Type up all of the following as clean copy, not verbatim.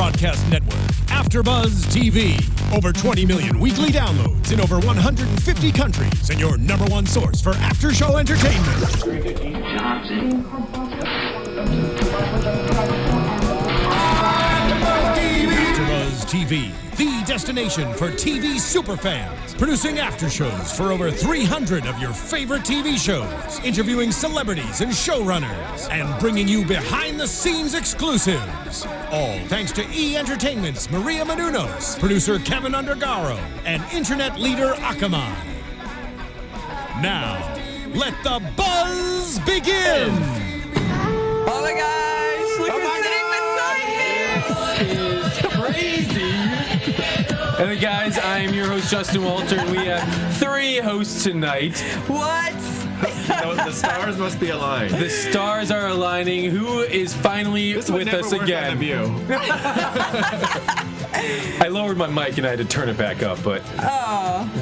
broadcast network, AFTERBUZZ TV. Over 20 million weekly downloads in over 150 countries, and your #1 source for after-show entertainment. AFTERBUZZ TV, the destination for TV superfans. Producing aftershows for over 300 of your favorite TV shows. Interviewing celebrities and showrunners. And bringing you behind-the-scenes exclusives. All thanks to E! Entertainment's Maria Menounos, producer Kevin Undergaro, and internet leader Akamai. Now, let the buzz begin! Oh my gosh! Look who's sitting beside me! This is crazy! And then, guys, I am your host, Justin Walter, and we have 3 hosts tonight. What? The stars must be aligned. The stars are aligning. Who is finally with us again? I lowered my mic and I had to turn it back up, but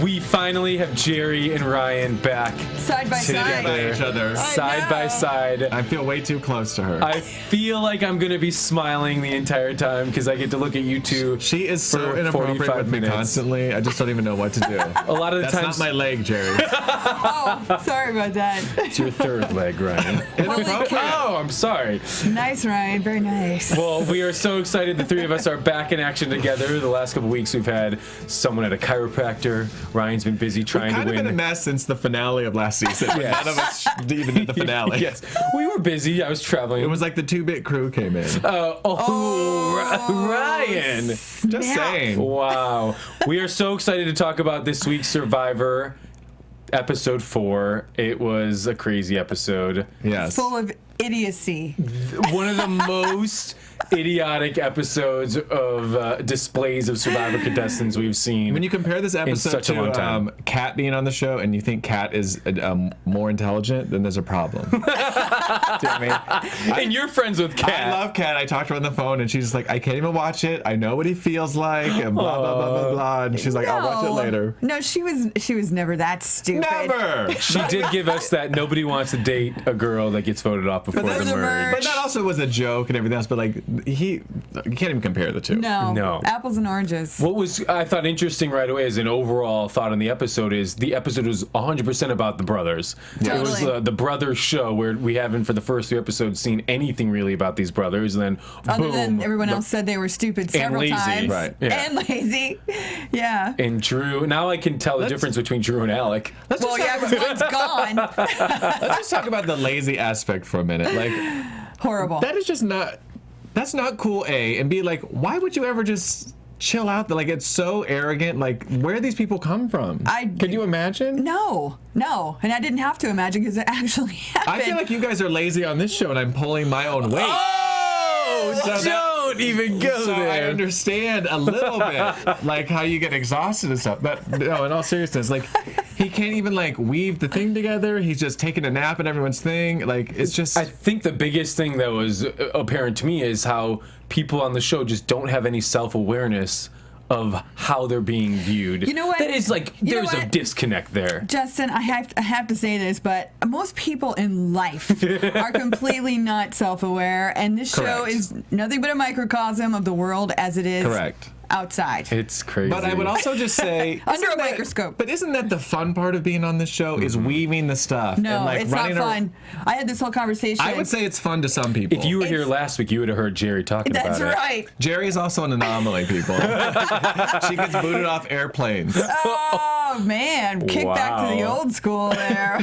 we finally have Jerri and Ryan back Side by together, side. Each other. side by side. I feel way too close to her. I feel like I'm gonna be smiling the entire time because I get to look at you two. She is so for inappropriate 45 with me minutes. constantly. I just don't even know what to do. A lot of the That's times, not my leg, Jerri. Oh, sorry about that. it's your third leg, Ryan. Holy cow. Oh, I'm sorry. Nice, Ryan. Very nice. Well, we are so excited. The 3 of us are back in action together. The last couple weeks, we've had someone at a chiropractor. Ryan's been busy trying Kind to of win. been a mess since the finale of last season. Yes. None of us even did the finale. Yes, we were busy. I was traveling. It was like the 2-bit crew came in. Ryan. Just saying. Wow. We are so excited to talk about this week's Survivor, episode 4. It was a crazy episode. Yes. Full of idiocy. One of the most idiotic episodes of displays of Survivor contestants we've seen. When you compare this episode such a long time. to Kat being on the show and you think Kat is more intelligent, then there's a problem. Do you know what I mean? And you're friends with Kat. I love Kat. I talked to her on the phone, and she's like, I can't even watch it. I know what he feels like, and blah, blah, blah, blah, blah. And she's like, I'll watch it later. No, she was never that stupid. Never! She did give us that nobody wants to date a girl that gets voted off before that's the a merge. But that also was a joke and everything else, but like, you can't even compare the two. No. Apples and oranges. What was I thought interesting right away as an overall thought on the episode is the episode was 100% about the brothers. Yeah. It was Totally. the brothers show where we haven't for the first 3 episodes seen anything really about these brothers, and then Other boom, than everyone else said they were stupid several lazy. times. Right. Yeah. And lazy. Yeah. and Drew. Now I can tell the difference between Drew and Alec. Well, yeah, because one's gone. Let's just talk about the lazy aspect for a minute. Like, Horrible. that is just not, that's not cool, A. And B, like, why would you ever just chill out? Like, it's so arrogant. Like, where do these people come from? Can you imagine? No. And I didn't have to imagine because it actually happened. I feel like you guys are lazy on this show, and I'm pulling my own weight. Oh, don't even go So there. I understand a little bit, like how you get exhausted and stuff. But no, in all seriousness, like he can't even like weave the thing together. He's just taking a nap in everyone's thing. Like it's just. I think the biggest thing that was apparent to me is how people on the show just don't have any self-awareness of how they're being viewed. You know what? That is like, You know there's a what? disconnect there. Justin, I have to say this, but most people in life are completely not self-aware, and this show Correct. is nothing but a microcosm of the world as it is Correct. outside. It's crazy. But I would also just say Under a isn't that- microscope. But isn't that the fun part of being on this show? Is weaving the stuff. No, and like it's not running fun. I had this whole conversation. I would say it's fun to some people. If you were here last week, you would have heard Jerri talking That's about it. right. Jerri is also an anomaly, people. She gets booted off airplanes. Oh man, kick back to the Wow. old school there.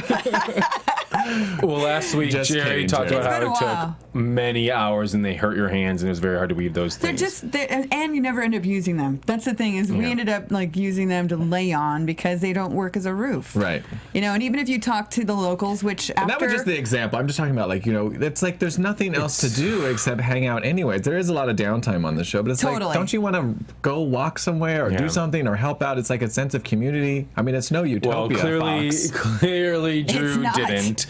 Well, last week, Just Jerri kidding, talked Jerri. about how It's been it a took while. many hours and they hurt your hands and it was very hard to weave those They're things. and you never end up using them. That's the thing is we Yeah. ended up like using them to lay on because they don't work as a roof. Right. You know, and even if you talk to the locals, which And that after was just the example. I'm just talking about, like, you know, it's like there's nothing else to do except hang out anyways. There is a lot of downtime on the show, but it's Totally. like, don't you want to go walk somewhere or Yeah. do something or help out? It's like a sense of community. I mean, it's no well, utopia, clearly, Fox. clearly Drew not. didn't.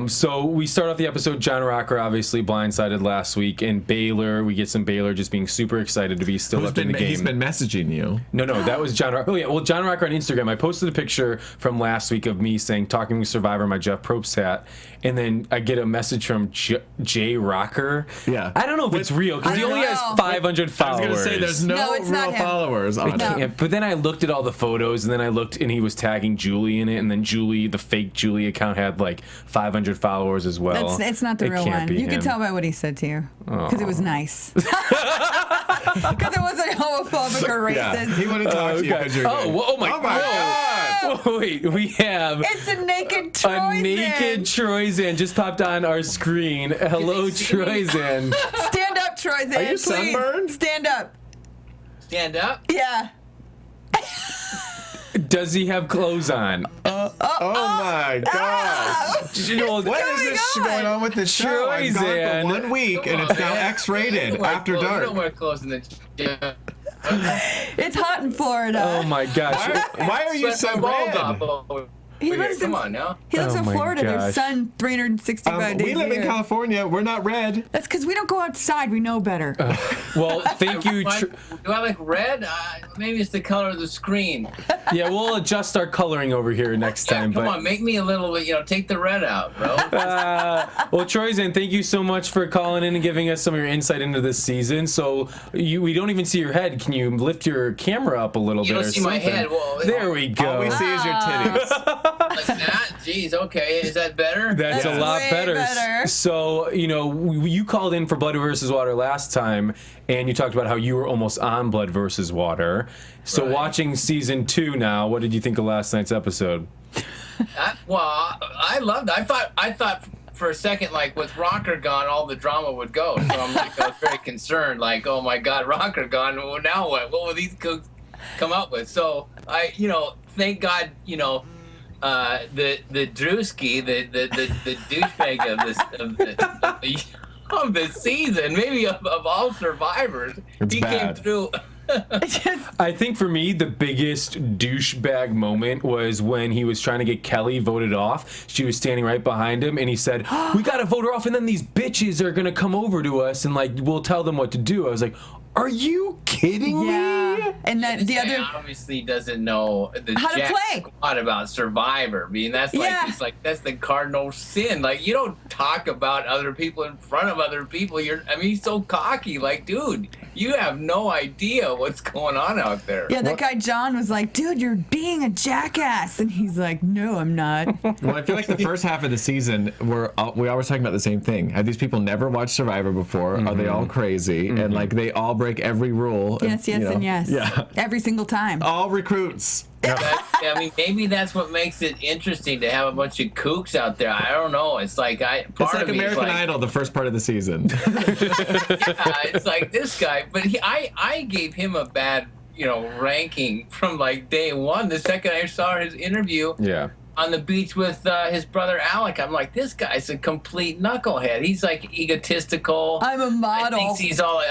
So we start off the episode. John Rocker obviously blindsided last week, and Baylor. We get some Baylor just being super excited to be still up in the game. He's been messaging you. No, that was John Rocker. Oh yeah, well, John Rocker on Instagram. I posted a picture from last week of me saying "Talking with Survivor" my Jeff Probst hat, and then I get a message from Jay Rocker. Yeah, I don't know if it's real because he only has 500 followers. I was gonna say there's no real followers on it. But then I looked at all the photos, and then I looked, and he was tagging Julie in it, and then Julie, the fake Julie account, had like 500 followers as well. It's not the real one. You can tell by what he said to you because it was nice. Because it wasn't homophobic or racist. Yeah, he wanted to talk to you because you're gay. Oh my God! Whoa, wait, we have it's a naked Troyzan. A naked Troyzan just popped on our screen. Hello, Troyzan. Stand up, Troyzan. Are you please. sunburned? Stand up. Stand up? Yeah. Does he have clothes on? Oh my God! You know, What is this going on with the show? I've gone for 1 week and it's now X-rated after dark. We don't wear clothes in the gym. It's hot in Florida. Oh my gosh! Why are you so red? He lives Come on now. He lives Oh in my Florida. There's gosh. sun 365 days We live a in year. California. We're not red. That's because we don't go outside. We know better. Well, thank you. Do I look red? Maybe it's the color of the screen. Yeah, we'll adjust our coloring over here next time. Come on, make me a little bit, take the red out, bro. Well, Troyzan, thank you so much for calling in and giving us some of your insight into this season. So we don't even see your head. Can you lift your camera up a little bit? You don't or see my something? head. Well, there we go. All we see is your titties. like that? Jeez, okay. Is that better? That's a lot way better. better. So, you called in for Blood versus Water last time, and you talked about how you were almost on Blood versus Water. So, Right. watching season 2 now, what did you think of last night's episode? I loved it. I thought for a second, like, with Rocker gone, all the drama would go. So I'm like, I was very concerned. Like, oh my God, Rocker gone. Well, now what? What will these cooks come up with? So thank God, the Drewski, the douchebag of the season, maybe of all survivors, he came through. I think for me, the biggest douchebag moment was when he was trying to get Kelly voted off. She was standing right behind him, and he said, "We gotta vote her off, and then these bitches are gonna come over to us, and we'll tell them what to do." I was like, "Are you kidding me?" And then This the guy other. obviously doesn't know the How to jack play. squat about Survivor. I mean, that's that's the cardinal sin. Like, you don't talk about other people in front of other people. He's so cocky. Like, dude, you have no idea what's going on out there. Yeah, that guy John was like, "Dude, you're being a jackass," and he's like, "No, I'm not." Well, I feel like the first half of the season, we always talking about the same thing. Have these people never watched Survivor before? Are they all crazy? And they all break every rule. Yes, and yes. Yeah. Every single time. All recruits. Maybe that's what makes it interesting to have a bunch of kooks out there. I don't know. It's like It's like American Idol, the first part of the season. It's like this guy, but I gave him a bad, ranking from like day one. The second I saw his interview on the beach with his brother Alec, I'm like, this guy's a complete knucklehead. He's like egotistical. I'm a model. Thinks he's all like,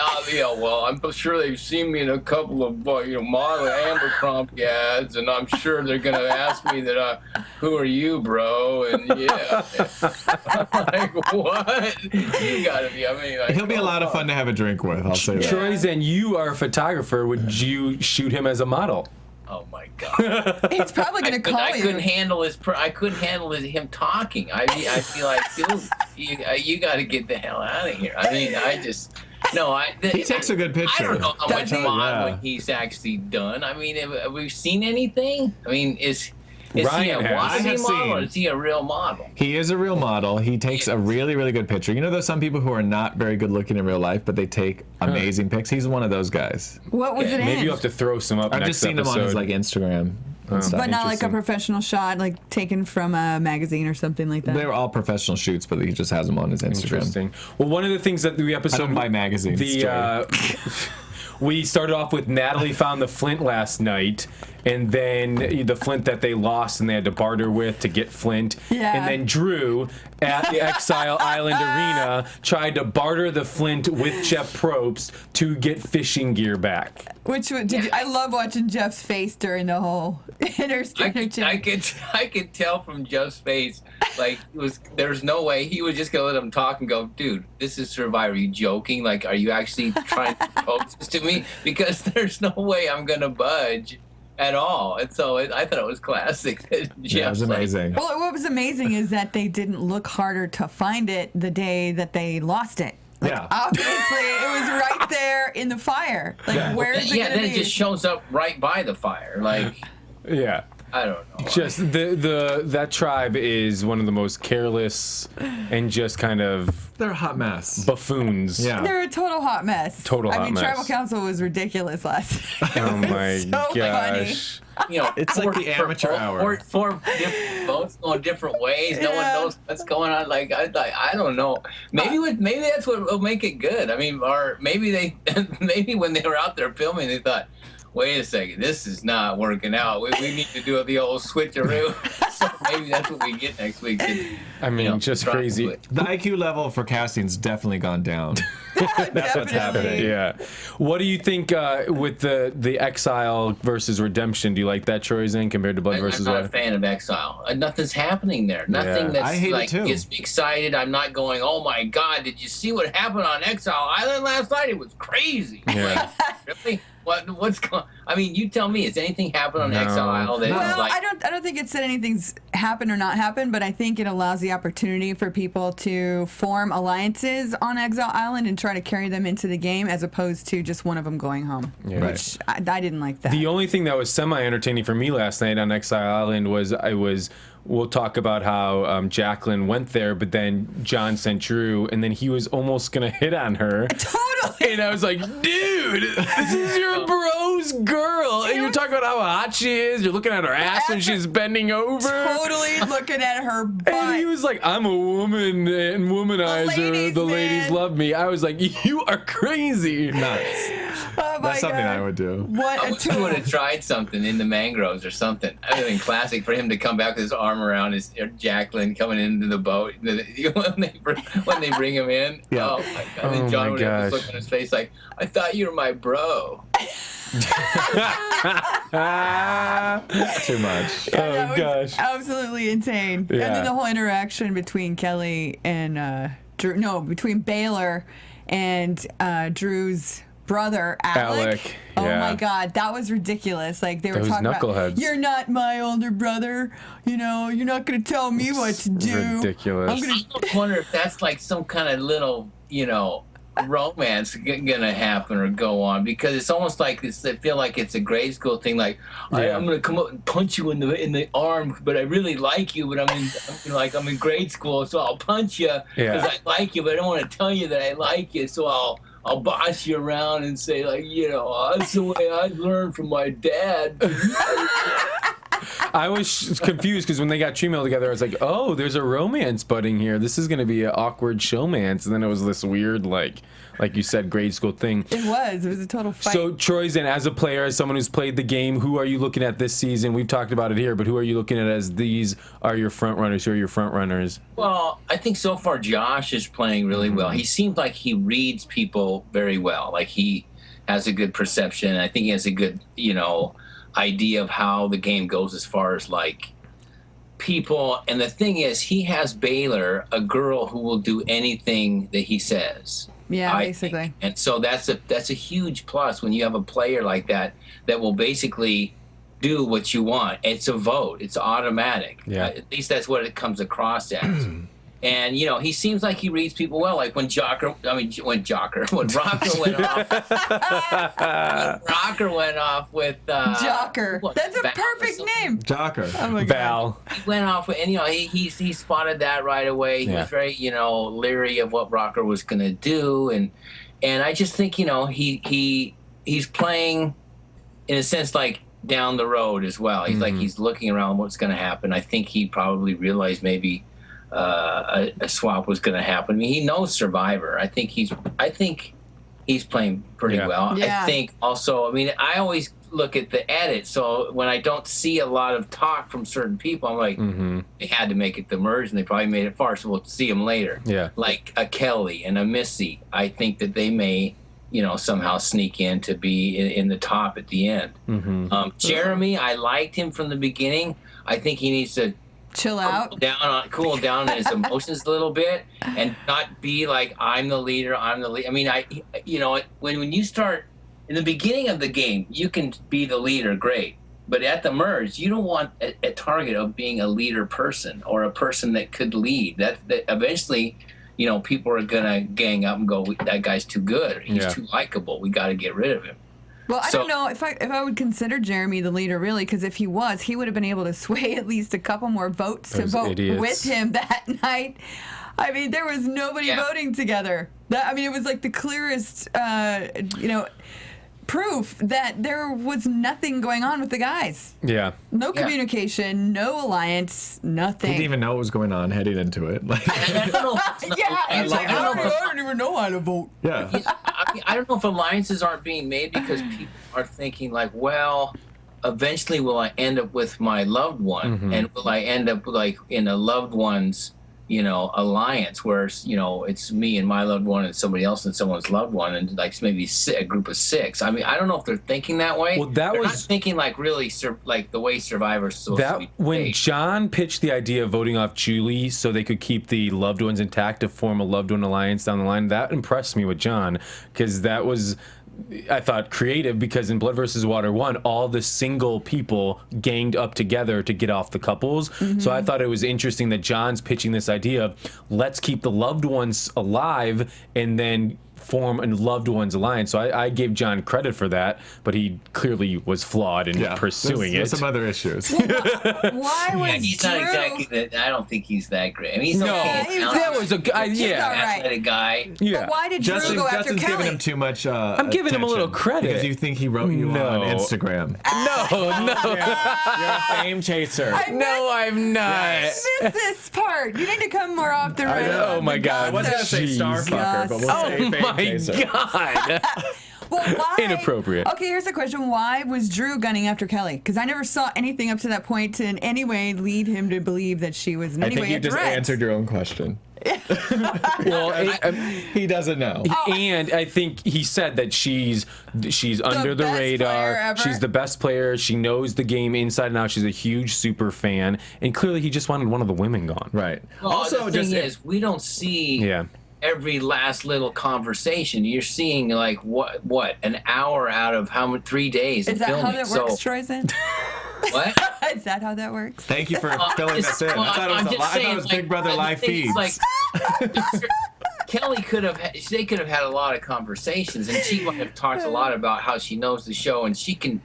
well, I'm sure they've seen me in a couple of model Abercrombie ads, and I'm sure they're gonna ask me that, who are you, bro? And I'm like, what? You gotta be. He'll be a lot of fun to have a drink with. I'll say that. Troyzan, you are a photographer. Would you shoot him as a model? Oh my God! He's probably gonna call I you. couldn't handle him talking. I feel like, dude, you got to get the hell out of here. He takes a good picture. I don't know how much Does he? modeling he's actually done. I mean, have we seen anything? I mean, is he Ryan a has. I wannabe have model or seen. is he a real model? He is a real model. He takes a really, really good picture. There's some people who are not very good looking in real life, but they take amazing pics. He's one of those guys. What was it Maybe in? you have to throw some up I've next just seen episode. him on his Instagram and stuff. But not like a Interesting. professional shot, like taken from a magazine or something like that. They were all professional shoots, but he just has them on his Instagram. Interesting. Well, one of the things that the episode... I don't buy magazines. We started off with Natalie found the Flint last night, and then the Flint that they lost and they had to barter with to get Flint. Yeah. And then Drew at the Exile Island Arena tried to barter the Flint with Jeff Probst to get fishing gear back. I love watching Jeff's face during the whole interchange. I could tell from Jeff's face, like there's no way he was just gonna let him talk and go, dude, this is Survivor. Are you joking? Like, are you actually trying to propose this to me? Because there's no way I'm gonna budge at all. And so I thought it was classic. Yeah, it was amazing. Well, what was amazing is that they didn't look harder to find it the day that they lost it. Like, Yeah. obviously, it was right there in the fire. Like, where is it going to then be? it just shows up right by the fire. Like, Yeah. I don't know. Just that tribe is one of the most careless and just kind of They're a hot mess. buffoons. Yeah. They're a total hot mess. Total hot mess. Tribal Council was ridiculous last night. Oh my so gosh. You know, It's like the amateur hour. Four different boats going different ways. No one Yeah. knows what's going on. Like I don't know. Maybe that's what will make it good. I mean, or maybe maybe when they were out there filming, they thought, wait a second, this is not working out. We need to do the old switcheroo. So maybe that's what we get next week. I mean, just crazy. The IQ level for casting's definitely gone down. That's what's happening. Yeah. What do you think with the Exile versus Redemption? Do you like that, Troyzan, compared to Blood I'm versus not Water? a fan of Exile. Nothing's happening there. Nothing Yeah. I that's hate it like too. gets me excited. I'm not going, oh my God, did you see what happened on Exile Island last night? It was crazy. Yeah. Like, really? What's going? I mean, you tell me. Has anything happened on No. Exile Island that is Well, like? I don't think it said anything's happened or not happened, but I think it allows the opportunity for people to form alliances on Exile Island and try to carry them into the game, as opposed to just one of them going home. Yeah. Which I didn't like that. The only thing that was semi-entertaining for me last night on Exile Island was we'll talk about how Jacqueline went there, but then John sent Drew, and then he was almost going to hit on her. Totally. And I was like, dude, this is your bro's girl. And you're talking about how hot she is. You're looking at her ass when she's bending over. Totally looking at her butt. And he was like, I'm a woman and womanizer. The ladies man. love me. I was like, you are crazy. Nuts. Oh my That's something God. I would do. What I a wish he would have tried something in the mangroves or something. That would have been classic for him to come back with his arm around his Jacqueline coming into the boat when they bring him in. Yeah. Oh my God! And Oh John my would have this gosh. look on his face like, I thought you were my bro. Too much. That Oh, was gosh. absolutely insane. And Yeah. then the whole interaction between Kelly and Drew. No, between Baylor and Drew's brother Alec. Oh yeah. my God, that was ridiculous. Like they were Those talking knuckleheads. about, you're not my older brother. You know, you're not gonna tell me what to do. ridiculous. I'm gonna. I almost wonder if that's like some kind of little, romance gonna happen or go on, because it's almost like I feel like it's a grade school thing. Like Yeah. I'm gonna come up and punch you in the arm, but I really like you. But I'm in grade school, so I'll punch you because Yeah. I like you, but I don't want to tell you that I like you. So I'll boss you around and say like, that's the way I learned from my dad. I was confused because when they got Gmail together, I was like, oh, there's a romance budding here. This is going to be an awkward showmance. And then it was this weird, like you said, grade school thing. It was a total fight. So, Troyzan, as a player, as someone who's played the game, who are you looking at this season? We've talked about it here, but who are you looking at as these are your front runners? Who are your front runners? Well, I think so far Josh is playing really well. He seems like he reads people very well. Like he has a good perception. I think he has a good, idea of how the game goes as far as like people. And the thing is, he has Baylor, a girl who will do anything that he says. yeah, I basically. think. And so that's a huge plus when you have a player like that will basically do what you want. It's a vote. It's automatic. Yeah. At least that's what it comes across as. And he seems like he reads people well. Like when Rocker went off. Rocker went off with Jocker. That's a Val or perfect something. name. Jocker. Oh my God. Val. He went off with, and he spotted that right away. He Yeah. was very leery of what Rocker was going to do, and I just think he's playing in a sense like down the road as well. He's like he's looking around what's going to happen. I think he probably realized maybe a swap was going to happen. I mean, he knows Survivor. I think he's playing pretty well. Yeah. I think also, I mean, I always look at the edit, so when I don't see a lot of talk from certain people, I'm like, they had to make it the merge, and they probably made it far, so we'll see them later. Yeah. Like a Kelly and a Missy, I think that they may, somehow sneak in to be in the top at the end. Jeremy, I liked him from the beginning. I think he needs to Chill out. cool down on his emotions a little bit, and not be like, I'm the leader. I mean, when you start in the beginning of the game, you can be the leader, great. But at the merge, you don't want a target of being a leader person or a person that could lead. That eventually, people are gonna gang up and go, that guy's too good. He's too likable. We got to get rid of him. Well, I don't know if I would consider Jeremy the leader, really, because if he was, he would have been able to sway at least a couple more votes to vote with him that night. I mean, there was nobody voting together. It was like the clearest, proof that there was nothing going on with the guys. Yeah. No communication, no alliance, nothing. He didn't even know what was going on heading into it. Like, I don't know. I don't even know how to vote. yeah. I don't know if alliances aren't being made because people are thinking like, well, eventually will I end up with my loved one, and will I end up like in a loved one's, alliance where it's me and my loved one and somebody else and someone's loved one, and like maybe a group of 6. I mean, I don't know if they're thinking that way. Well, they're not thinking like really like the way Survivor's supposed to be when played. John pitched the idea of voting off Julie so they could keep the loved ones intact to form a loved one alliance down the line, that impressed me with John, because that was, I thought, creative, because in Blood vs. Water 1, all the single people ganged up together to get off the couples. So I thought it was interesting that John's pitching this idea of, let's keep the loved ones alive and then form a loved ones alliance. So I gave John credit for that, but he clearly was flawed in pursuing there's it. some other issues. Why was he's Drew? not exactly that. I don't think he's that great. I mean, he's okay. That was a guy. He's all right. Athletic guy. But why did Drew go after Justin's Kelly? giving him too much. I'm giving him a little credit. because you think he wrote you on Instagram. No. You're a fame chaser. No, I'm not. I missed this part. You need to come more often. Oh my God. I was gonna say star fucker, but we'll say Oh fame my chaser. God. Well, why? Inappropriate. Okay, here's the question. Why was Drew gunning after Kelly? Because I never saw anything up to that point to in any way lead him to believe that she was in I any think way you a just threat. answered your own question. Well, He doesn't know. and I think he said that she's under the best player radar. ever. She's the best player. She knows the game inside and out. She's a huge super fan, and clearly he just wanted one of the women gone. Right. Well, Also, the thing just is, we don't see every last little conversation. You're seeing like what an hour out of how many 3 days Is of that filming. how that works, Troyzan? What? Is that how that works? thank you for filling this in. I thought it was, I thought it was Big Brother live feeds. Kelly they could have had a lot of conversations, and she would have talked a lot about how she knows the show, and she can,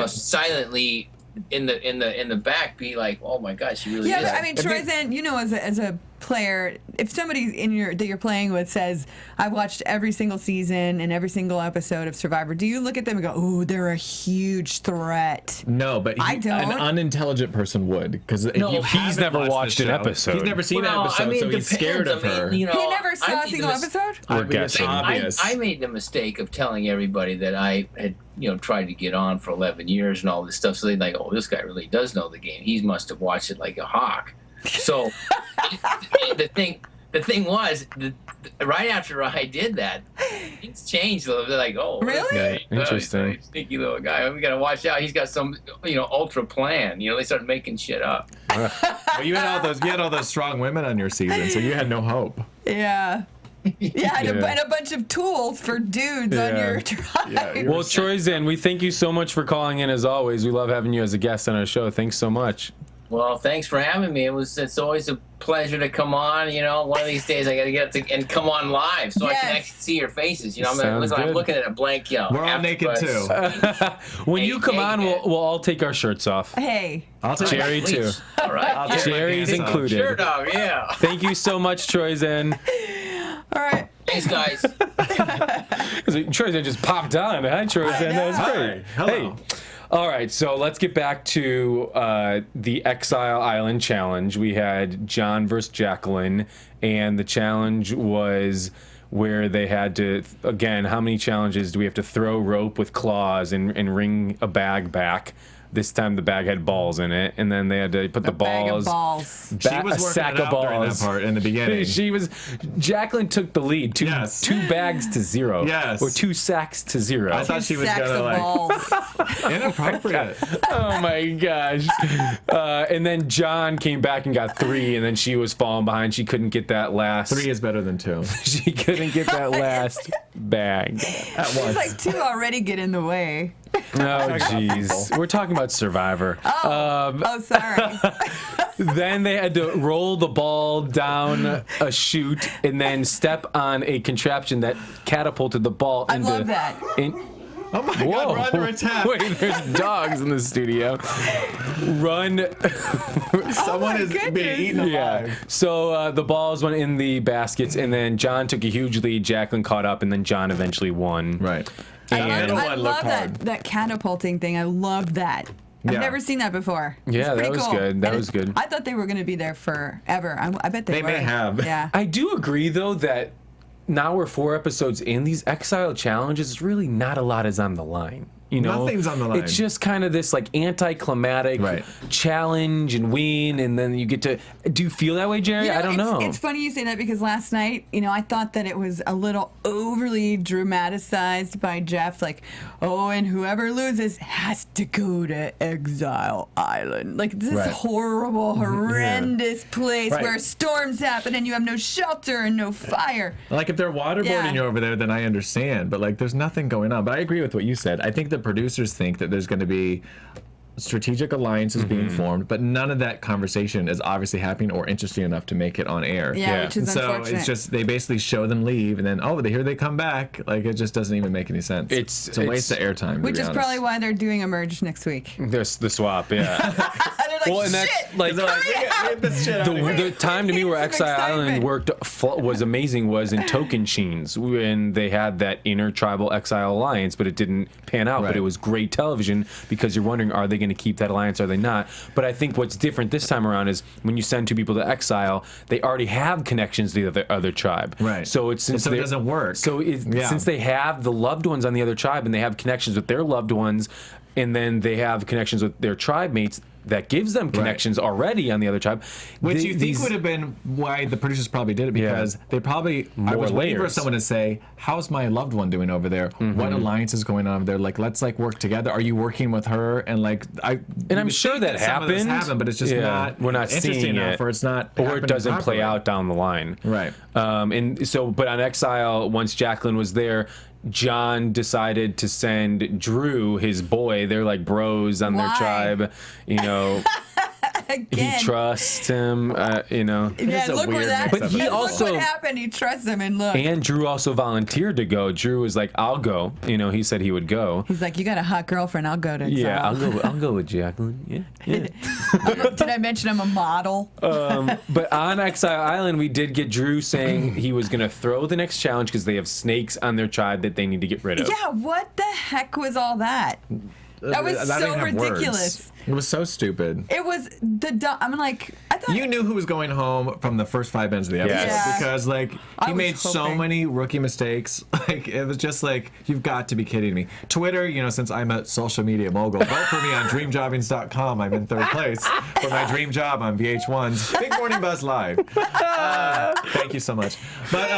silently in the back be like, oh my God, she really is. Yeah, I mean, Troyzan, as a player, if somebody that you're playing with says, "I watched every single season and every single episode of Survivor," do you look at them and go, "Oh, they're a huge threat"? No, but I don't. An unintelligent person would, because he's never watched an episode. He's never seen an episode, so he's scared of her. He never saw a single episode? We're guessing. I made the mistake of telling everybody that I had tried to get on for 11 years and all this stuff, so they'd like, oh, this guy really does know the game. He must have watched it like a hawk. So the thing was, right after I did that, things changed a little bit. Like, oh, really? Interesting. Sneaky little guy. We gotta watch out. He's got some, ultra plan. They started making shit up. But you had all those strong women on your season, so you had no hope. Yeah. Yeah, and a bunch of tools for dudes on your drive. Yeah, Well, Troyzan, we thank you so much for calling in as always. We love having you as a guest on our show. Thanks so much. Well, thanks for having me. It's always a pleasure to come on. One of these days I got to get up and come on live so I can actually see your faces. I'm looking at a blank. We're all naked too. When you come on, we'll all take our shirts off. Hey. I'll take Jerri too. All right. Jerry's included. Sure, dog. Yeah. Thank you so much, Troyzan. All right. Thanks, guys. Troyzan just popped on. Hi, Troyzan. That was great. Hello. Hey. All right, so let's get back to the Exile Island Challenge. We had John versus Jacqueline, and the challenge was where they had to, again, how many challenges do we have to throw rope with claws and ring a bag back? This time the bag had balls in it, and then they had to put the balls. Bag of balls. She was a sack of balls. during that part in the beginning. Jacqueline took the lead. Two bags to 0. Yes. Or 2 sacks to 0. I thought she was Sacks gonna of like balls. inappropriate. Oh my gosh. And then John came back and got 3, and then she was falling behind. She couldn't get that last. 3 is better than 2. She couldn't get that last bag at It's once. like 2 already get in the way. Oh, jeez. We're talking about Survivor. Oh, sorry. Then they had to roll the ball down a chute and then step on a contraption that catapulted the ball into. I love that. Oh my God, we're under attack. Wait, there's dogs in the studio. Run. Someone is being eaten alive. Yeah. So the balls went in the baskets, and then John took a huge lead. Jacqueline caught up, and then John eventually won. Right. I love that catapulting thing. I love that. I've never seen that before. Yeah, that was good. That was good. I thought they were going to be there forever. I bet they were. may have. Yeah. I do agree, though, that now we're 4 episodes in, these exile challenges, really not a lot is on the line. You know, nothing's on the line. It's just kind of this like anticlimactic challenge and win, and then you get to. Do you feel that way, Jerry? I don't know. It's funny you say that because last night, I thought that it was a little overly dramatized by Jeff. Like, oh, and whoever loses has to go to Exile Island. Like this horrible, horrendous place where storms happen and you have no shelter and no fire. Like if they're waterboarding you over there, then I understand. But like, there's nothing going on. But I agree with what you said. I think the producers think that there's going to be strategic alliances being formed, but none of that conversation is obviously happening or interesting enough to make it on air. Yeah, which is unfortunate. So it's just they basically show them leave, and then here they come back. Like it just doesn't even make any sense. It's a waste of airtime. Which is probably why they're doing a merge next week. The swap, yeah. Well, and that's like the time to me where Exile Island was amazing was in Token Sheens when they had that intertribal Exile alliance, but it didn't pan out. But it was great television because you're wondering, are they going to keep that alliance? Are they not? But I think what's different this time around is when you send 2 people to exile, they already have connections to the other tribe. Right. So it doesn't work. So since they have the loved ones on the other tribe and they have connections with their loved ones, and then they have connections with their tribe mates, that gives them connections already on the other tribe. Which you think would have been why the producers probably did it, because they probably I was waiting for someone to say, how's my loved one doing over there? What alliance is going on over there? Like, let's work together. Are you working with her? And I'm sure that happened, but it's just not we're not interesting enough, or it's not, or it doesn't play out down the line. Right. And so, but on Exile, once Jacqueline was there, John decided to send Drew, his boy. They're like bros on their tribe, Again. He trusts him, Yeah, look where that. But he also, look what happened. He trusts him, and look. And Drew also volunteered to go. Drew was like, "I'll go." He said he would go. He's like, "You got a hot girlfriend. I'll go to Exile." Yeah, I'll go with Jacqueline. Yeah. Did I mention I'm a model? But on Exile Island, we did get Drew saying he was going to throw the next challenge because they have snakes on their tribe that they need to get rid of. Yeah, what the heck was all that? That was so ridiculous. It was so stupid. It was I thought you knew who was going home from the first 5 minutes of the episode because he made so many rookie mistakes. It was just you've got to be kidding me. Twitter, since I'm a social media mogul, vote for me on dreamjobbings.com. I'm in 3rd place for my dream job on VH1's Big Morning Buzz Live. Thank you so much. But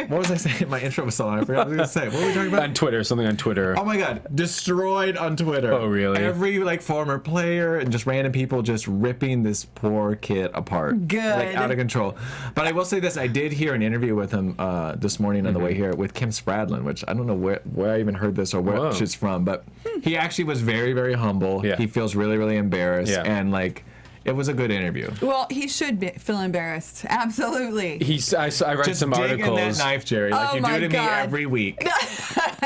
what was I saying? My intro was so long. I forgot what I was going to say. What were we talking about? On Twitter, something on Twitter. Oh my God, destroyed on Twitter. Oh really? Every former player and just random people just ripping this poor kid apart. Good. Out of control. But I will say this, I did hear an interview with him this morning on the way here with Kim Spradlin, which I don't know where I even heard this or where she's from, but he actually was very, very humble. Yeah. He feels really, really embarrassed and it was a good interview. Well, he should feel embarrassed. Absolutely. I read some articles. Just dig in that knife, Jerry. You do to me every week.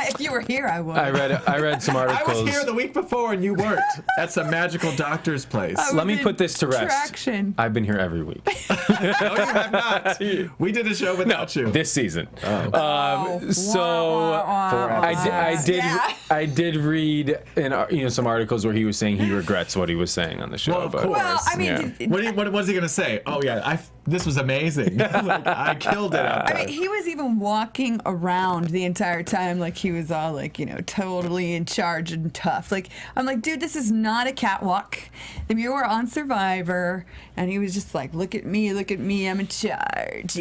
If you were here, I would. I read some articles. I was here the week before and you weren't. That's a magical doctor's place. Let me put this to rest. Traction. I've been here every week. No, you have not. We did a show without you. This season. So I did read in some articles where he was saying he regrets what he was saying on the show. Well, of course. Well, I mean, what was he gonna say? Oh yeah, this was amazing. Like, I killed it out there. I mean, he was even walking around the entire time like he was all like, totally in charge and tough. Like, I'm like, dude, this is not a catwalk. If you were on Survivor, and he was just like, look at me, I'm in charge.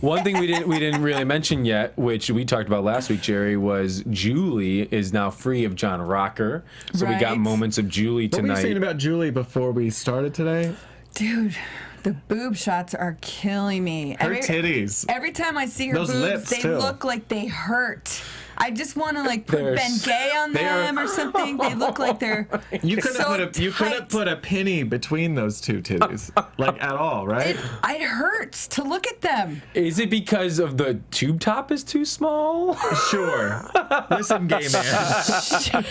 One thing we didn't really mention yet, which we talked about last week, Jerri, was Julie is now free of John Rocker. So we got moments of Julie tonight. What were you saying about Julie before we started today? Dude, the boob shots are killing me. Her titties. Every time I see her Those boobs, lips, they too. look like they hurt. I just want to put Ben Gay on them or something. They look like they're You couldn't tight. put a penny between those two titties, like at all, right? It hurts to look at them. Is it because of the tube top is too small? Sure. Listen, gay man.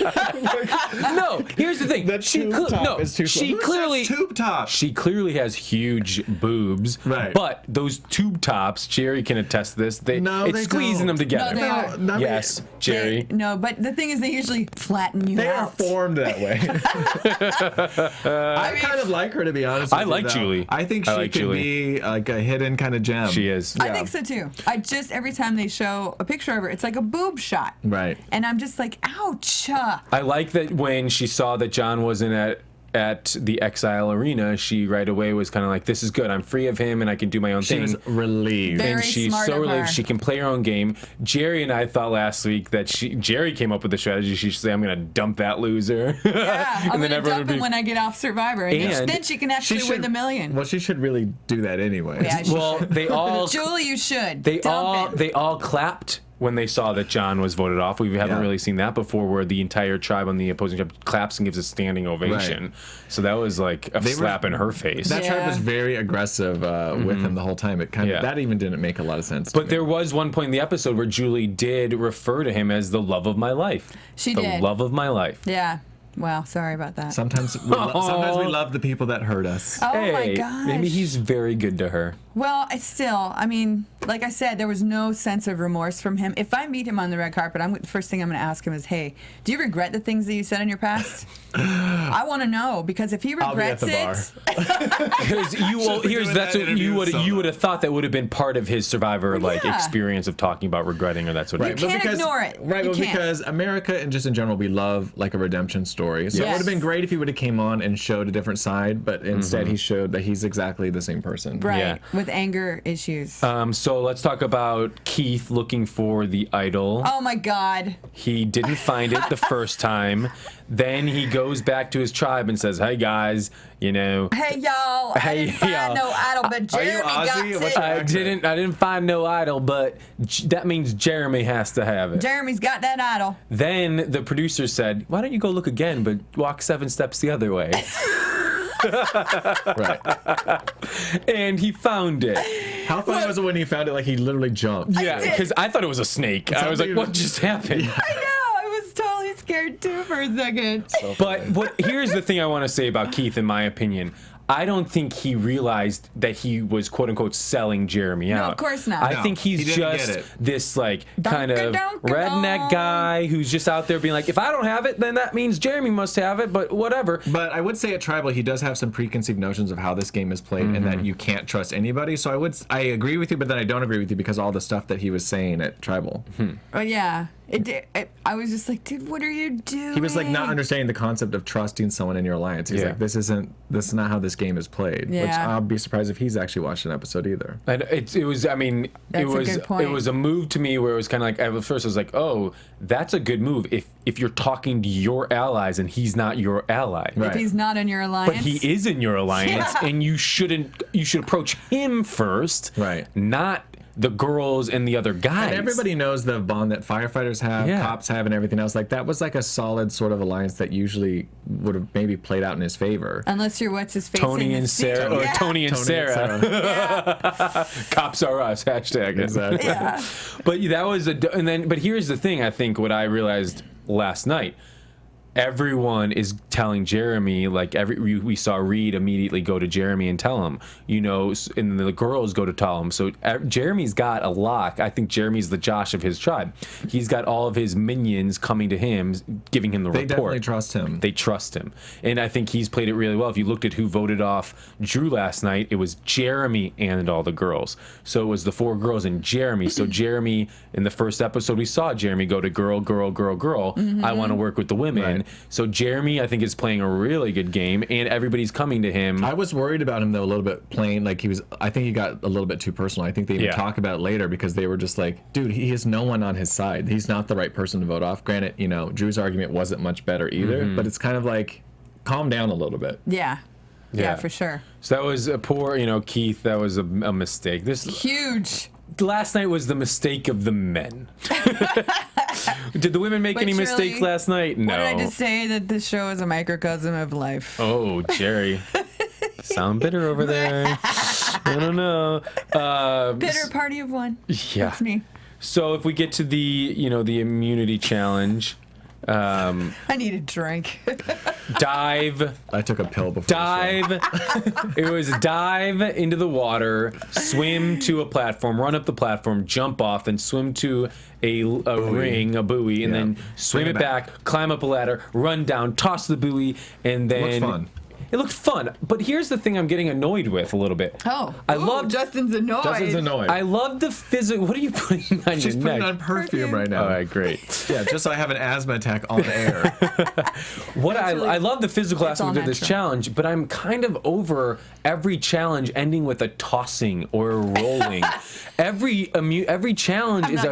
No. Here's the thing. The tube top is too small. Who says tube top? She clearly has huge boobs. Right. But those tube tops, Jerri can attest to this. It's squeezing them together. No, they are. No, yes, Jerri. No, but the thing is, they usually flatten you They are out. formed that way. I kind of like her, to be honest with you. I like Julie. I think she could be like a hidden kind of gem. She is. I think so too. Every time they show a picture of her, it's like a boob shot. Right. And I'm just like, ouch. I like that when she saw that John wasn't at the Exile Arena, she right away was kind of like, this is good. I'm free of him and I can do my own thing. She was relieved. Very and she's smart so of relieved her. she can play her own game. Jerri and I thought last week that Jerri came up with the strategy. She should say, I'm going to dump that loser. Yeah, I'm then going to everyone dump would him be- when I get off Survivor. And then she can actually win the million. Well, she should really do that anyway. Yeah, she Well, should. they all Julie, you should. they Dump it. all clapped when they saw that John was voted off. We haven't really seen that before, where the entire tribe on the opposing tribe claps and gives a standing ovation. Right. So that was like a slap in her face. That tribe was very aggressive with him the whole time. It kind of that even didn't make a lot of sense. But there was one point in the episode where Julie did refer to him as the love of my life. She the did. love of my life. Yeah. Well, sorry about that. Sometimes we love the people that hurt us. Oh my Hey, gosh. maybe he's very good to her. Well, I mean, like I said, there was no sense of remorse from him. If I meet him on the red carpet, the first thing I'm going to ask him is, hey, do you regret the things that you said in your past? I want to know, because if he regrets Because that's what you would have thought that would have been part of his Survivor experience of talking about regretting or that sort of You thing. can't ignore it. Right, You can't. because America and just in general, we love like a redemption story. So it would have been great if he would have came on and showed a different side, but instead he showed that he's exactly the same person. Right, Yeah. with anger issues. So let's talk about Keith looking for the idol. Oh my God. He didn't find it the first time. Then he goes back to his tribe and says, hey guys, Hey y'all, I didn't find no idol, but Jeremy got it. I didn't find no idol, but that means Jeremy has to have it. Jeremy's got that idol. Then the producer said, why don't you go look again, but walk 7 steps the other way. Right. And he found it. How funny was it when he found it? Like he literally jumped. Yeah, because I thought it was a snake. I was like, what just happened? I know. I was totally scared too for a second. But here's the thing I want to say about Keith, in my opinion. I don't think he realized that he was quote unquote selling Jeremy out. No, of course not. I think he's he didn't just get it. this kind of redneck guy who's just out there being like, if I don't have it, then that means Jeremy must have it, but whatever. But I would say at Tribal, he does have some preconceived notions of how this game is played and that you can't trust anybody. So I agree with you, but then I don't agree with you because all the stuff that he was saying at Tribal. Oh yeah. I was just like, dude, what are you doing? He was like not understanding the concept of trusting someone in your alliance. He's like, this is not how this game is played. Yeah. Which I'll be surprised if he's actually watched an episode either. And it was a good point. It was a move to me where it was kind of like, at first I was like, oh, that's a good move if you're talking to your allies and he's not your ally. Right. If he's not in your alliance. But he is in your alliance, and you should approach him first, right? Not the girls and the other guys. And everybody knows the bond that firefighters have, cops have, and everything else. Like, that was like a solid sort of alliance that usually would have maybe played out in his favor. Unless you're what's-his-face Tony and Sarah. Or Tony and Sarah. Yeah. Cops are us, hashtag. Exactly. Yeah. But that was but here's the thing, I think, what I realized last night. Everyone is telling Jeremy, like we saw Reed immediately go to Jeremy and tell him, you know, and the girls go to tell him. So Jeremy's got a lock. I think Jeremy's the Josh of his tribe. He's got all of his minions coming to him, giving him the report. They definitely trust him. They trust him. And I think he's played it really well. If you looked at who voted off Drew last night, it was Jeremy and all the girls. So it was the 4 girls and Jeremy. So Jeremy, in the first episode, we saw Jeremy go to girl, girl, girl, girl. I want to work with the women. Right. So Jeremy, I think, is playing a really good game, and everybody's coming to him. I was worried about him, though, a little bit playing. Like, I think he got a little bit too personal. I think they even talk about it later because they were just like, dude, he has no one on his side. He's not the right person to vote off. Granted, you know, Drew's argument wasn't much better either, but it's kind of like, calm down a little bit. Yeah, for sure. So that was a poor, you know, Keith, that was a mistake. Huge. Last night was the mistake of the men. Did the women make any mistakes last night? No. What did I just say? That this show is a microcosm of life. Oh, Jerry. Sound bitter over there. I don't know. Bitter party of one. Yeah. That's me. So if we get to the immunity challenge. I need a drink. Dive. I took a pill before. Dive. It was dive into the water, swim to a platform, run up the platform, jump off, and swim to a ring, a buoy, and then swim it back, climb up a ladder, run down, toss the buoy, and then. Looks fun. It looked fun, but here's the thing I'm getting annoyed with a little bit. I love Justin's annoyed. I love the physical. What are you putting on She's your putting neck? on perfume right now. All right, great. Yeah, just so I have an asthma attack on air. I love the physical aspect of this challenge, but I'm kind of over every challenge ending with a tossing or a rolling. Every challenge is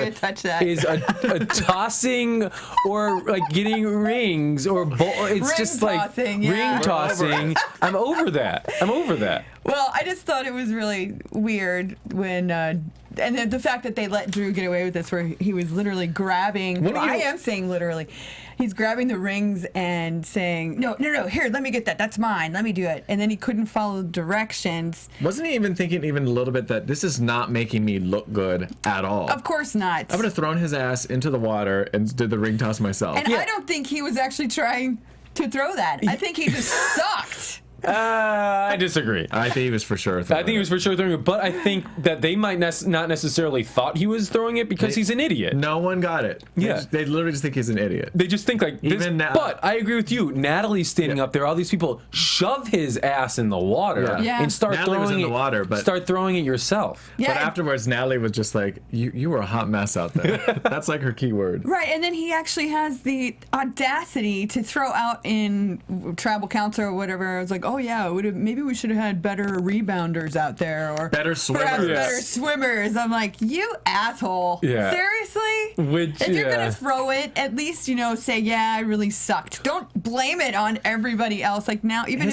a tossing or like getting rings or it's just like ring tossing. I'm over that. Well, I just thought it was really weird when, and then the fact that they let Drew get away with this, where he was literally grabbing. I am saying literally, he's grabbing the rings and saying, "No, here, let me get that. That's mine. Let me do it." And then he couldn't follow directions. Wasn't he even thinking even a little bit that this is not making me look good at all? Of course not. I would have thrown his ass into the water and did the ring toss myself. And I don't think he was actually trying to throw that. I think he just sucked. I disagree. I think he was for sure throwing it, but I think that they might not necessarily thought he was throwing it because he's an idiot. No one got it. Yeah. They literally just think he's an idiot. They just think like this. But I agree with you. Natalie's standing up there. All these people shove his ass in the water and start throwing it in the water, but start throwing it yourself. Yeah. But afterwards, Natalie was just like, you were a hot mess out there. That's like her key word. Right, and then he actually has the audacity to throw out in tribal council or whatever. I was like, oh yeah, maybe we should have had better rebounders out there, or better swimmers. Perhaps better swimmers. I'm like, you asshole. Yeah. Seriously? If you're gonna throw it, at least say, yeah, I really sucked. Don't blame it on everybody else. Like now, even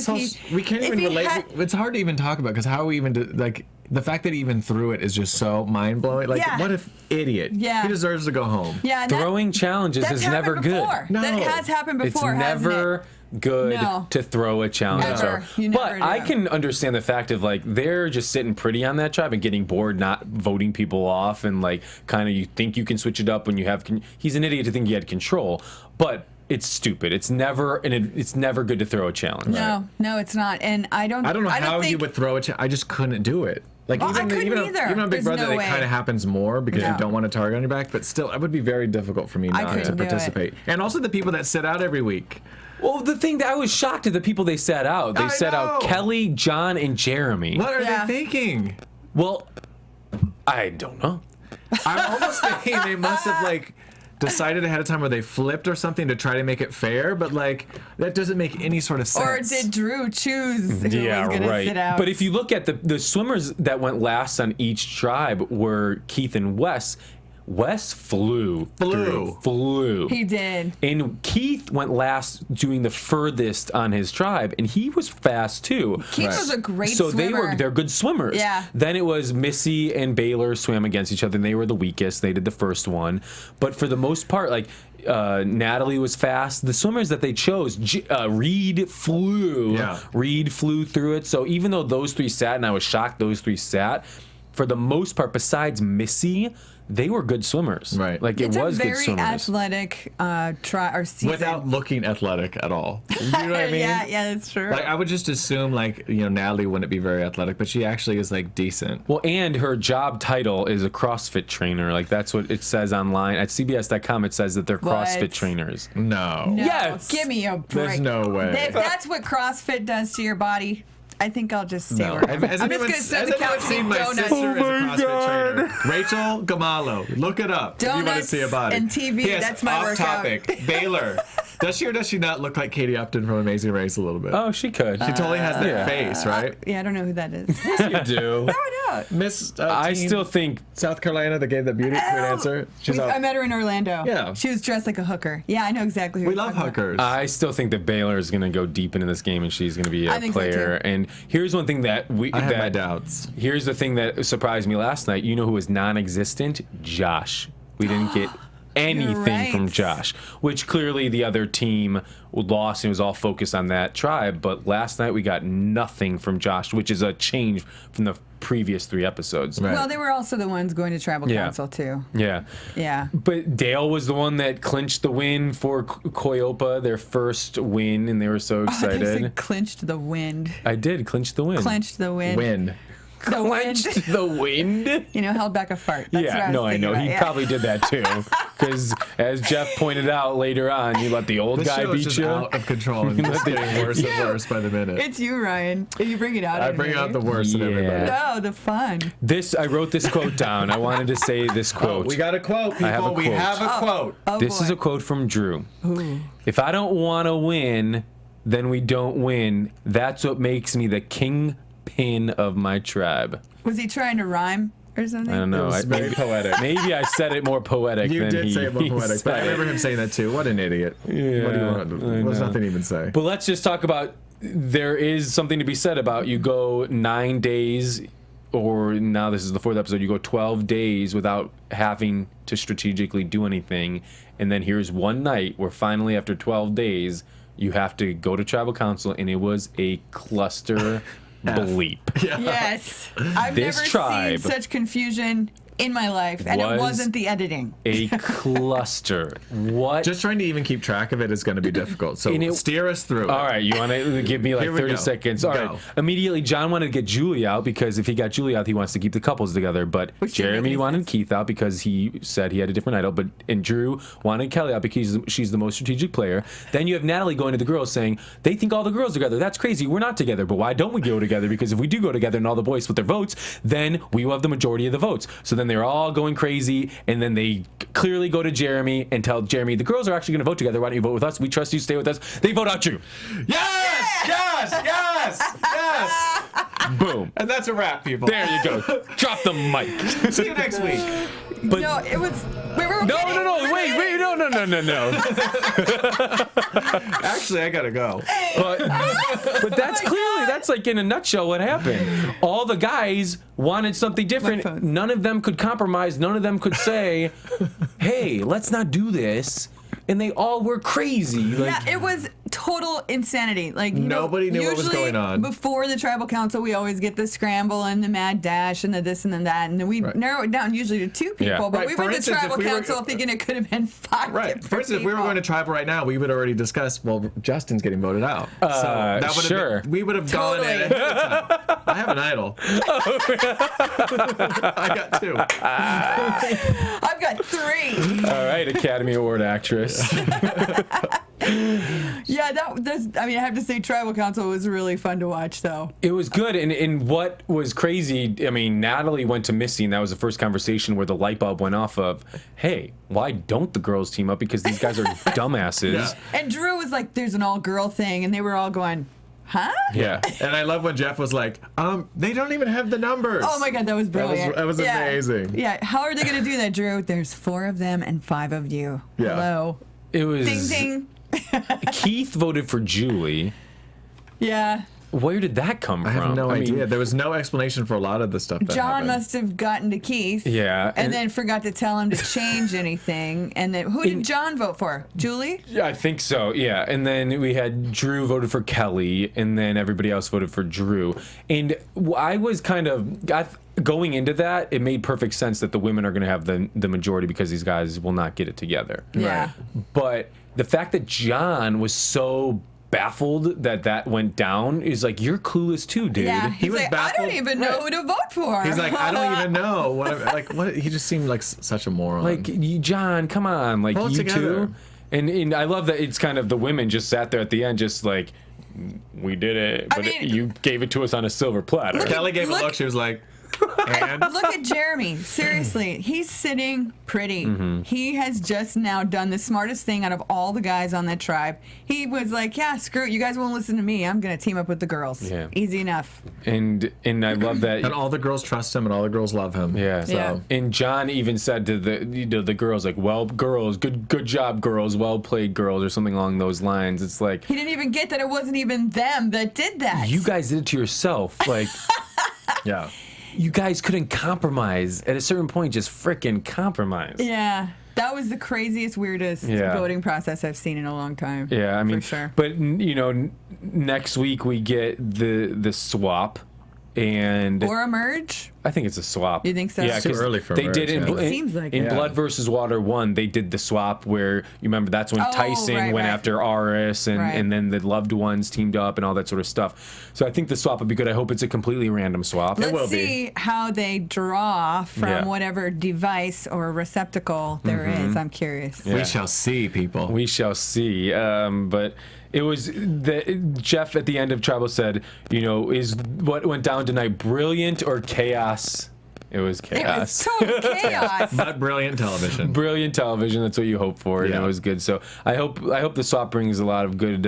we can't even relate. It's hard to even talk about because how we even the fact that he even threw it is just so mind blowing. Like, what if idiot? Yeah. He deserves to go home. Yeah. Throwing challenges is never good. No. That has happened before. It's never good to throw a challenge. But I can understand the fact of they're just sitting pretty on that tribe and getting bored, not voting people off, and kind of you think you can switch it up when you have. He's an idiot to think he had control, but. It's stupid. It's never good to throw a challenge. No, it's not. And I don't know how you would throw a challenge. I just couldn't do it. Even on Big Brother, it kind of happens more because you don't want a target on your back. But still, it would be very difficult for me not to participate. And also the people that sit out every week. Well, the thing that I was shocked at the people they sat out. They sat out Kelly, John, and Jeremy. What are they thinking? Well, I don't know. I'm almost thinking they must have decided ahead of time where they flipped or something to try to make it fair, but that doesn't make any sort of sense. Or did Drew choose who was going to sit out? But if you look at the swimmers that went last on each tribe were Keith and Wes. Wes flew. He did. And Keith went last, doing the furthest on his tribe, and he was fast too. Keith was a great swimmer. They're good swimmers. Yeah. Then it was Missy and Baylor swam against each other, and they were the weakest. They did the first one, but for the most part, like Natalie was fast. The swimmers that they chose, Reed flew. Yeah. Reed flew through it. So even though those three sat, and I was shocked those three sat, for the most part, besides Missy, they were good swimmers. Right. Like it was good swimmers. It's a very athletic season. Without looking athletic at all. You know what I mean? Yeah, that's true. Like I would just assume Natalie wouldn't be very athletic, but she actually is like decent. Well, and her job title is a CrossFit trainer. Like that's what it says online at CBS.com. It says that they're CrossFit trainers. No. Yes. Give me a break. There's no way. If that's what CrossFit does to your body, I think I'll just stay where I'm just going to sit on the couch and eat donuts. Sister is a CrossFit trainer. Rachel Gamalo. Look it up if you want to see a body. And TV, Yes, that's my off workout. topic. Baylor. Does she or does she not look like Katie Upton from Amazing Race a little bit? Oh, she could. She totally has that face, right? Yeah, I don't know who that is. You do. No, I don't. Miss I Teen still think South Carolina that gave the beauty queen answer. I met her in Orlando. Yeah. She was dressed like a hooker. Yeah, I know exactly who We you're love talking about. hookers. I still think that Baylor is going to go deep into this game, and she's going to be a I think so, player. too. And here's one thing that I have my doubts. Here's the thing that surprised me last night. You know who was non-existent? Josh. We didn't get anything from Josh, which clearly the other team lost and was all focused on that tribe. But last night we got nothing from Josh, which is a change from the previous 3 episodes. Right. Well, they were also the ones going to tribal council, too. Yeah. Yeah. But Dale was the one that clinched the win for Coyopa, their first win, and they were so excited. I said clinched the wind. I did clinch the win. Clinched the wind. Win. The wind. Clinched the wind. You know, held back a fart. That's what Yeah, I was I know. thinking He about, probably did that too. Because as Jeff pointed out later on, you let the old This guy show is beat just you. out of control and it's getting worse and worse by the minute. It's you, Ryan. You bring it out. I bring out the worst in everybody. No, the fun. I wrote this quote down. I wanted to say this quote. We got a quote, people. I have a We quote. have a quote. Oh, This boy. is a quote from Drew. Ooh. If I don't want to win, then we don't win. That's what makes me the kingpin of my tribe. Was he trying to rhyme or something? I don't know. It was very poetic. Maybe I said it more poetic You than did he say it more poetic, but I said it. remember him saying that too. What an idiot. Yeah, What do you want? I There's know. nothing to even say. But let's just talk about, there is something to be said about you go 9 days, or now this is the 4th episode, you go 12 days without having to strategically do anything. And then here's one night where finally after 12 days, you have to go to tribal council, and it was a cluster bleep. Yes. I've This never tribe seen such confusion in my life, and it was wasn't the editing. A cluster. What? Just trying to even keep track of it is going to be difficult. So And it- steer us through it. All right, you want to give me like Here we 30 go. seconds? All right. Go. Immediately, John wanted to get Julie out because if he got Julie out, he wants to keep the couples together. But Which didn't make Jeremy any wanted sense. Keith out because he said he had a different idol. And Drew wanted Kelly out because she's the most strategic player. Then you have Natalie going to the girls saying, they think all the girls are together. That's crazy. We're not together. But why don't we go together? Because if we do go together and all the boys split their votes, then we will have the majority of the votes. So then they're all going crazy. And then they clearly go to Jeremy and tell Jeremy, the girls are actually going to vote together. Why don't you vote with us? We trust you. Stay with us. They vote out Drew. Yes! Yes! Yes! Yes! Boom. And that's a wrap, people. There you go. Drop the mic. See you next week. But No, it was. We were no, kidding. wait, no. Actually, I gotta go. But that's clearly, that's like in a nutshell what happened. All the guys wanted something different. My phone's- None of them could compromise. None of them could say, hey, let's not do this. And they all were crazy. Like, Yeah, it was total insanity. Like Nobody knew what was usually going on. Before the tribal council, we always get the scramble and the mad dash and the this and the that, and then we narrow it down usually to 2 people. Yeah. But Right, we for went to instance, tribal if we were- council thinking it could have been 5 Right. different For instance, if we were people. going to tribal right now, we would already discuss, well, Justin's getting voted out. So that would have sure. been, we would have gone Totally. at it. I have an idol. I got 2. I've got 3. all right, Academy Award actress. Yeah, I mean, I have to say, tribal council was really fun to watch, though. It was good, and what was crazy, I mean, Natalie went to Missy, and that was the first conversation where the light bulb went off of, hey, why don't the girls team up? Because these guys are dumbasses. Yeah. And Drew was like, "There's an all-girl thing," and they were all going, huh? Yeah. And I love when Jeff was like, they don't even have the numbers. Oh my God, that was brilliant. That was amazing. Yeah, how are they going to do that, Drew? There's 4 of them and 5 of you. Yeah. Hello. It was. Ding, ding. Keith voted for Julie. Yeah. Where did that come from? I have no idea. mean, there was no explanation for a lot of the stuff that John happened. must have gotten to Keith. Yeah. And then forgot to tell him to change anything. And then who did John vote for? Julie? Yeah, I think so. Yeah. And then we had Drew voted for Kelly, and then everybody else voted for Drew. And I was kind of going into that. It made perfect sense that the women are going to have the majority because these guys will not get it together. Yeah. Right. But the fact that John was so baffled that went down is like, you're clueless too, dude. Yeah. He was like, baffled. I don't even know who to vote for. He's like, I don't even know. What? He just seemed like such a moron. Like, John, come on. Like, Pull it you together. too. And I love that it's kind of the women just sat there at the end just like, we did it, but you gave it to us on a silver platter. Kelly gave a look. She was like, and Look at Jeremy. Seriously, he's sitting pretty. Mm-hmm. He has just now done the smartest thing out of all the guys on that tribe. He was like, yeah, screw it. You guys won't listen to me. I'm going to team up with the girls. Yeah. Easy enough. And I love that. and all the girls trust him, and all the girls love him. Yeah. So. Yeah. And John even said to the girls, like, well, girls, good job, girls, well played, girls, or something along those lines. It's like, He didn't even get that it wasn't even them that did that. you guys did it to yourself. Like, Yeah. you guys couldn't compromise at a certain point. Just frickin' compromise. Yeah. That was the craziest, weirdest voting process I've seen in a long time. Yeah, I mean, for sure. But next week we get the swap, and Or a merge. I think it's a swap. You think so? Yeah, It's too 'cause early for they merge, did yeah. It seems like in it. Blood versus Water 1. They did the swap where you remember that's when Oh, Tyson right, went right. after Aris, and then the loved ones teamed up and all that sort of stuff. So I think the swap would be good. I hope it's a completely random swap. Let's see how they draw from Yeah. whatever device or receptacle there is. I'm curious. Yeah. We shall see, people. We shall see. But it was Jeff at the end of Tribal said, is what went down tonight brilliant or chaos? It was It chaos. was total chaos. But brilliant television. Brilliant television. That's what you hope for, and Yeah. it was good. So I hope the swap brings a lot of good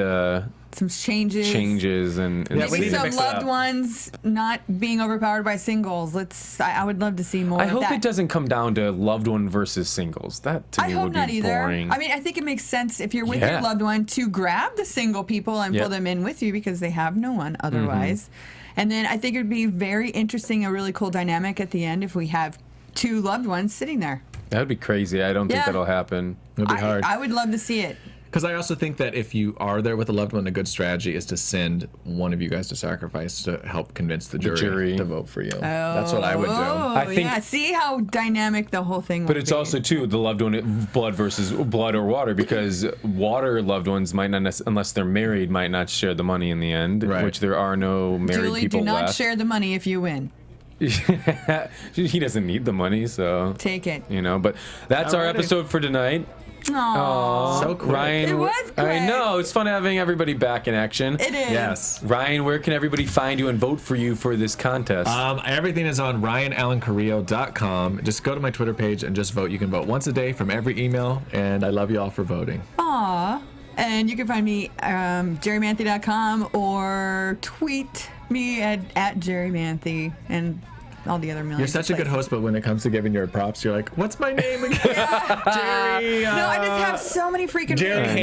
Some changes and Yeah, we Maybe need to some mix it loved up. ones not being overpowered by singles. I would love to see more I of hope that. it doesn't come down to loved one versus singles. That to I me hope would not be either. boring. I mean, I think it makes sense if you're with Yeah. your loved one to grab the single people and Yeah. pull them in with you because they have no one otherwise. And then I think it would be very interesting, a really cool dynamic at the end if we have 2 loved ones sitting there. That would be crazy. I don't think Yeah. that'll happen. It'll be hard. I would love to see it. Because I also think that if you are there with a loved one, a good strategy is to send one of you guys to sacrifice to help convince the jury to vote for you. That's what I would do. Oh, I think- yeah. See how dynamic the whole thing But would it's be. also too the loved one, blood versus blood or water, because water loved ones might not, unless they're married, might not share the money in the end. Right. Which there are no married Julie, people do not left. share the money if you win. He doesn't need the money, so Take it. But that's our Alrighty. episode for tonight. Aww. So quick. Ryan, It was I quick. know it's fun having everybody back in action. It is. Yes. Ryan, where can everybody find you and vote for you for this contest? Everything is on RyanAllenCarrillo.com. Just go to my Twitter page and just vote. You can vote once a day from every email, and I love you all for voting. Aw. And you can find me jerrymanthey.com or tweet me at Jerri Manthey and all the other millions. You're such a good host, but when it comes to giving your props, you're like, what's my name again? Jerry. No, I just have so many freaking names. I'm like,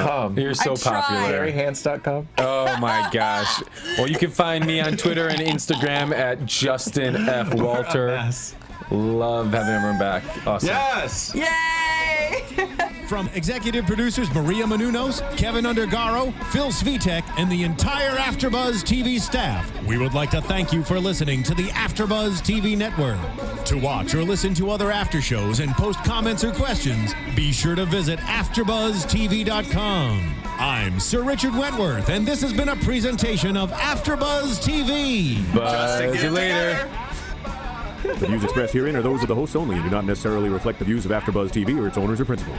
JerryHands.com. You're so I tried. popular. JerryHands.com. Oh my gosh. Well, you can find me on Twitter and Instagram at Justin F. Walter. Yes. Love having everyone back. Awesome. Yes. yay! From executive producers Maria Menounos, Kevin Undergaro, Phil Svitek, and the entire AfterBuzz TV staff, we would like to thank you for listening to the AfterBuzz TV network. To watch or listen to other after shows and post comments or questions, be sure to visit AfterBuzzTV.com. I'm Sir Richard Wentworth, and this has been a presentation of AfterBuzz TV. Bye. See you later. The views expressed herein are those of the hosts only and do not necessarily reflect the views of AfterBuzz TV or its owners or principals.